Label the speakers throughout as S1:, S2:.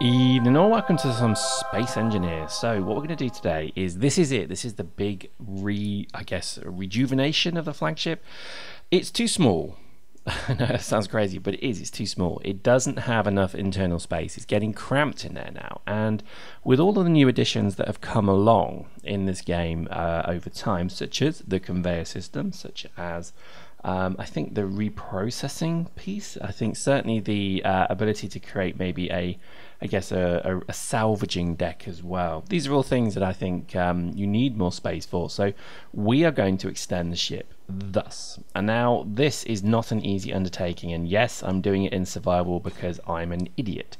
S1: Evening all, welcome to some Space Engineers. So what we're going to do today is, this is the big rejuvenation of the flagship. It's too small. I know that sounds crazy, but it's too small. It doesn't have enough internal space. It's getting cramped in there now, and with all of the new additions that have come along in this game over time, such as the conveyor system, such as I think the reprocessing piece, I think certainly the ability to create maybe a salvaging deck as well. These are all things that I think you need more space for. So we are going to extend the ship thus. And now this is not an easy undertaking. And yes, I'm doing it in survival because I'm an idiot.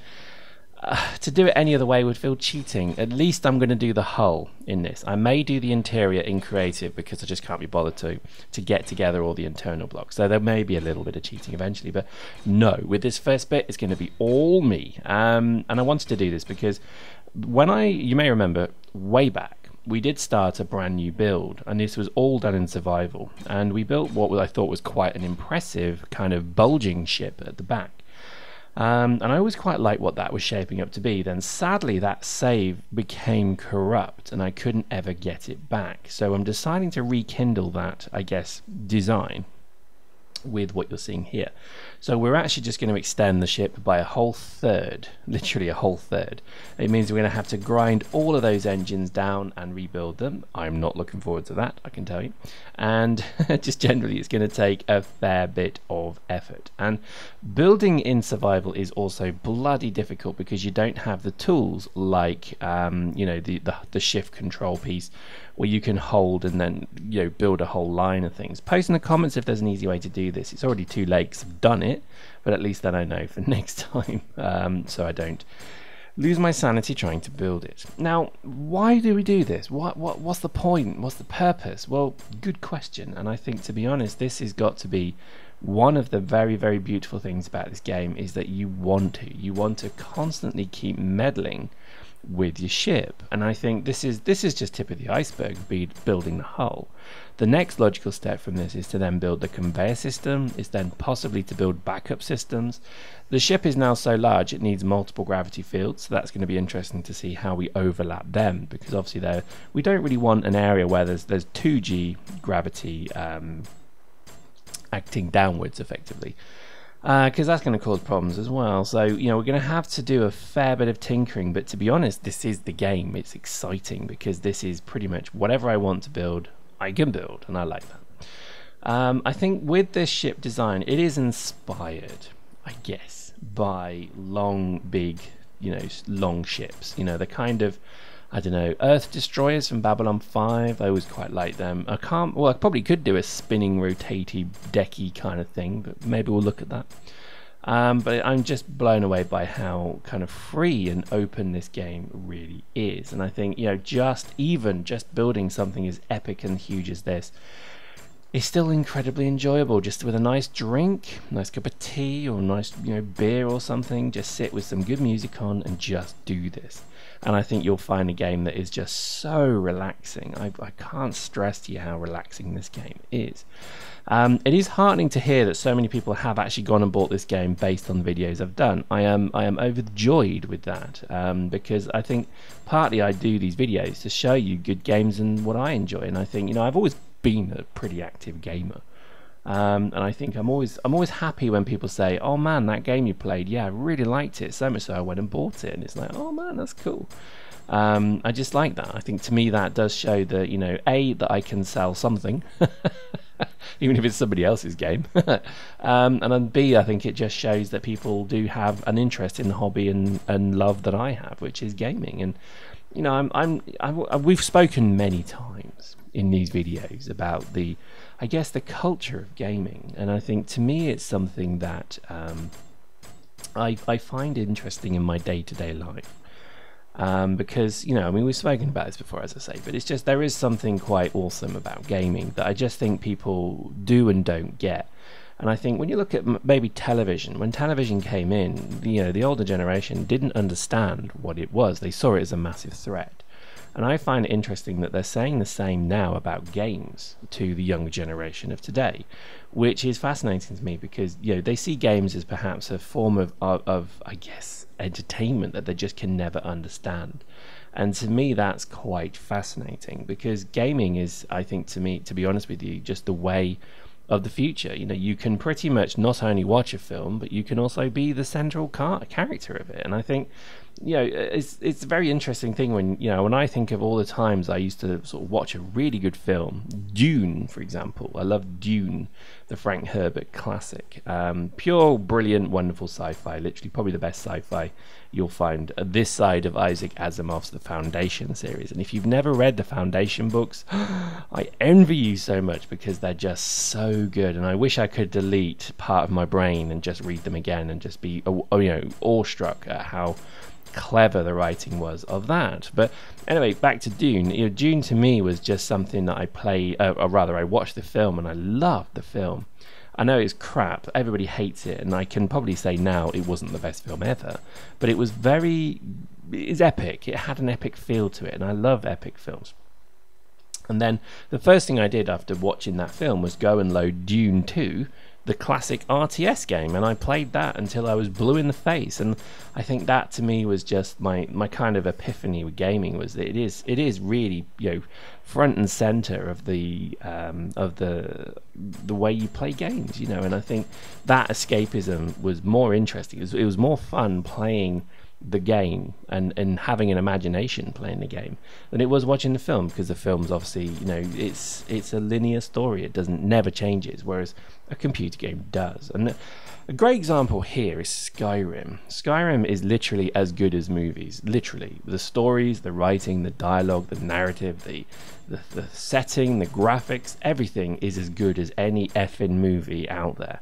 S1: To do it any other way would feel cheating. At least I'm going to do the hull in this. I may do the interior in creative because I just can't be bothered to get together all the internal blocks. So there may be a little bit of cheating eventually, but no, with this first bit, it's going to be all me. And I wanted to do this because you may remember way back, we did start a brand new build, and this was all done in survival. And we built what I thought was quite an impressive kind of bulging ship at the back. And I always quite liked what that was shaping up to be. Then sadly that save became corrupt and I couldn't ever get it back. So I'm deciding to rekindle that, I guess, design with what you're seeing here. So we're actually just going to extend the ship by a whole third, literally a whole third. It means we're going to have to grind all of those engines down and rebuild them. I'm not looking forward to that, I can tell you. And just generally it's going to take a fair bit of effort. And building in survival is also bloody difficult because you don't have the tools like you know, the shift control piece where you can hold and then, you know, build a whole line of things. Post in the comments if there's an easy way to do this. It's already too late because I've done it, but at least then I know for next time, so I don't lose my sanity trying to build it. Now, why do we do this? What's the point? What's the purpose? Well, good question. And I think, to be honest, this has got to be one of the very, very beautiful things about this game, is that you want to constantly keep meddling with your ship. And I think this is just tip of the iceberg, building the hull. The next logical step from this is to then build the conveyor system, is then possibly to build backup systems. The ship is now so large it needs multiple gravity fields, so that's going to be interesting to see how we overlap them, because obviously we don't really want an area where there's 2G gravity acting downwards effectively, because that's going to cause problems as well. So, you know, we're going to have to do a fair bit of tinkering, but to be honest, this is the game. It's exciting because this is pretty much whatever I want to build, I can build, and I like that. I think with this ship design, it is inspired, I guess, by long, big, you know, long ships. You know, the kind of, I don't know, Earth destroyers from Babylon 5. I always quite like them. I probably could do a spinning, rotating, decky kind of thing, but maybe we'll look at that. But I'm just blown away by how kind of free and open this game really is. And I think, you know, just building something as epic and huge as this is still incredibly enjoyable. Just with a nice drink, nice cup of tea, or nice, you know, beer or something, just sit with some good music on and just do this. And I think you'll find a game that is just so relaxing. I can't stress to you how relaxing this game is. It is heartening to hear that so many people have actually gone and bought this game based on the videos I've done. I am overjoyed with that, because I think partly I do these videos to show you good games and what I enjoy. And I think, you know, I've always been a pretty active gamer. And I think I'm always happy when people say, "Oh man, that game you played, yeah, I really liked it, so much so I went and bought it." And it's like, oh man, that's cool. I just like that. I think to me that does show that, you know, A, that I can sell something, even if it's somebody else's game, and then B, I think it just shows that people do have an interest in the hobby and love that I have, which is gaming. And you know, we've spoken many times in these videos about the, I guess, the culture of gaming, and I think to me it's something that I find interesting in my day-to-day life, because, you know, I mean, we've spoken about this before, as I say, but it's just, there is something quite awesome about gaming that I just think people do and don't get. And I think when you look at maybe television, when television came in, you know, the older generation didn't understand what it was. They saw it as a massive threat. And I find it interesting that they're saying the same now about games to the younger generation of today, which is fascinating to me because, you know, they see games as perhaps a form of I guess, entertainment that they just can never understand. And to me, that's quite fascinating because gaming is, I think, to me, to be honest with you, just the way of the future. You know, you can pretty much not only watch a film, but you can also be the central character of it. And I think, you know, it's a very interesting thing when, you know, when I think of all the times I used to sort of watch a really good film, Dune, for example. I love Dune, the Frank Herbert classic. Pure, brilliant, wonderful sci-fi, literally probably the best sci-fi you'll find this side of Isaac Asimov's The Foundation series. And if you've never read the Foundation books, I envy you so much because they're just so good. And I wish I could delete part of my brain and just read them again and just be, you know, awestruck at how clever the writing was of that. But anyway, back to Dune. You know, Dune to me was just something that I play, or rather I watched the film and I loved the film. I know it's crap, everybody hates it, and I can probably say now it wasn't the best film ever, but it was it's epic. It had an epic feel to it, and I love epic films. And then the first thing I did after watching that film was go and load Dune 2, the classic RTS game, and I played that until I was blue in the face. And I think that to me was just my kind of epiphany with gaming, was that it is really, you know, front and center of the way you play games, you know. And I think that escapism was more interesting. It was more fun playing the game and having an imagination playing the game than it was watching the film, because the film's obviously, you know, it's a linear story. It never changes, whereas a computer game does. And a great example here is Skyrim. Skyrim is literally as good as movies. Literally, the stories, the writing, the dialogue, the narrative, the setting, the graphics, everything is as good as any effing movie out there.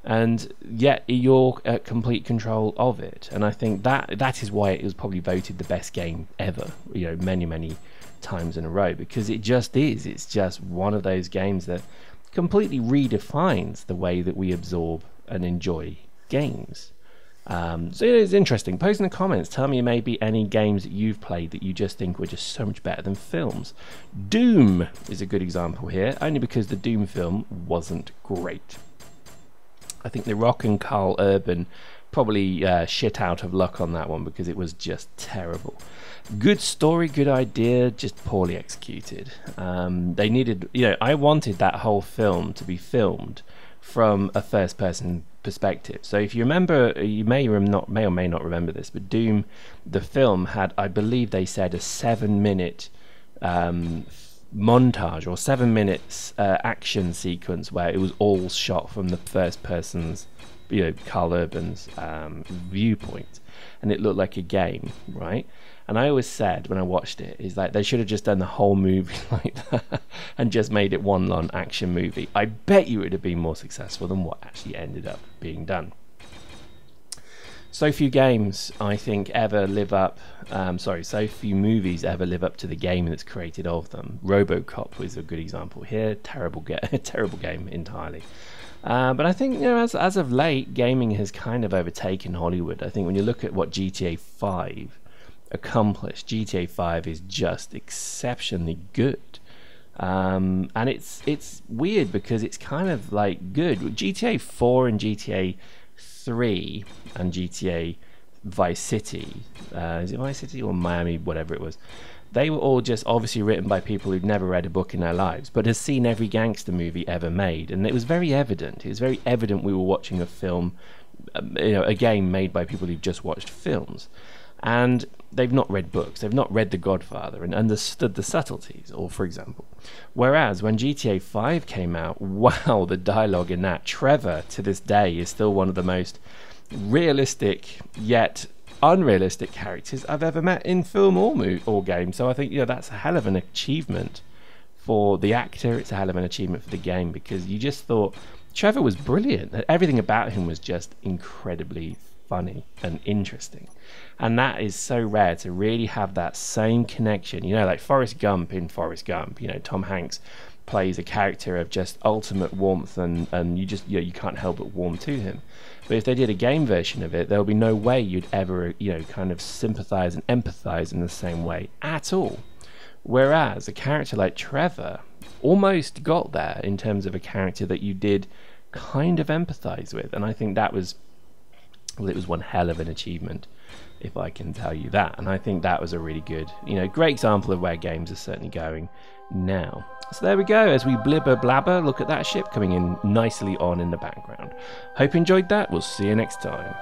S1: And yet you're at complete control of it. And I think that is why it was probably voted the best game ever, you know, many times in a row, because it just is. It's just one of those games that completely redefines the way that we absorb and enjoy games. So it is interesting. Post in the comments, tell me maybe any games that you've played that you just think were just so much better than films. Doom is a good example here, only because the Doom film wasn't great. I think The Rock and Carl Urban probably shit out of luck on that one because it was just terrible. Good story, good idea, just poorly executed. They needed, you know, I wanted that whole film to be filmed from a first-person perspective. So if you remember, you may or may not remember this, but Doom, the film, had, I believe they said, a 7-minute montage or 7 minutes action sequence where it was all shot from the first person's, you know, Carl Urban's viewpoint, and it looked like a game, right? And I always said when I watched it, is like they should have just done the whole movie like that and just made it one long action movie. I bet you it would have been more successful than what actually ended up being done. So few games, I think, ever live up, so few movies ever live up to the game that's created of them. RoboCop was a good example here. Terrible game entirely. But I think, you know, as of late, gaming has kind of overtaken Hollywood. I think when you look at what GTA 5 accomplished, GTA 5 is just exceptionally good. And it's weird because it's kind of like good. GTA 4 and GTA 3 and GTA Vice City, is it Vice City or Miami, whatever it was, they were all just obviously written by people who'd never read a book in their lives but has seen every gangster movie ever made, and it was very evident we were watching a film, you know, a game made by people who've just watched films, and they've not read books, they've not read The Godfather and understood the subtleties, or for example. Whereas when GTA 5 came out, wow, the dialogue in that, Trevor to this day is still one of the most realistic yet unrealistic characters I've ever met in film or game. So I think, you know, that's a hell of an achievement for the actor, it's a hell of an achievement for the game, because you just thought Trevor was brilliant. Everything about him was just incredibly funny and interesting, and that is so rare to really have that same connection. You know, like Forrest Gump in Forrest Gump, you know, Tom Hanks plays a character of just ultimate warmth, and you just, you know, you can't help but warm to him. But if they did a game version of it, there'll be no way you'd ever, you know, kind of sympathize and empathize in the same way at all. Whereas a character like Trevor almost got there in terms of a character that you did kind of empathize with, and I think that was, well, it was one hell of an achievement, if I can tell you that. And I think that was a really good, great example of where games are certainly going now. So there we go, as we blibber blabber, look at that ship coming in nicely on in the background. Hope you enjoyed that. We'll see you next time.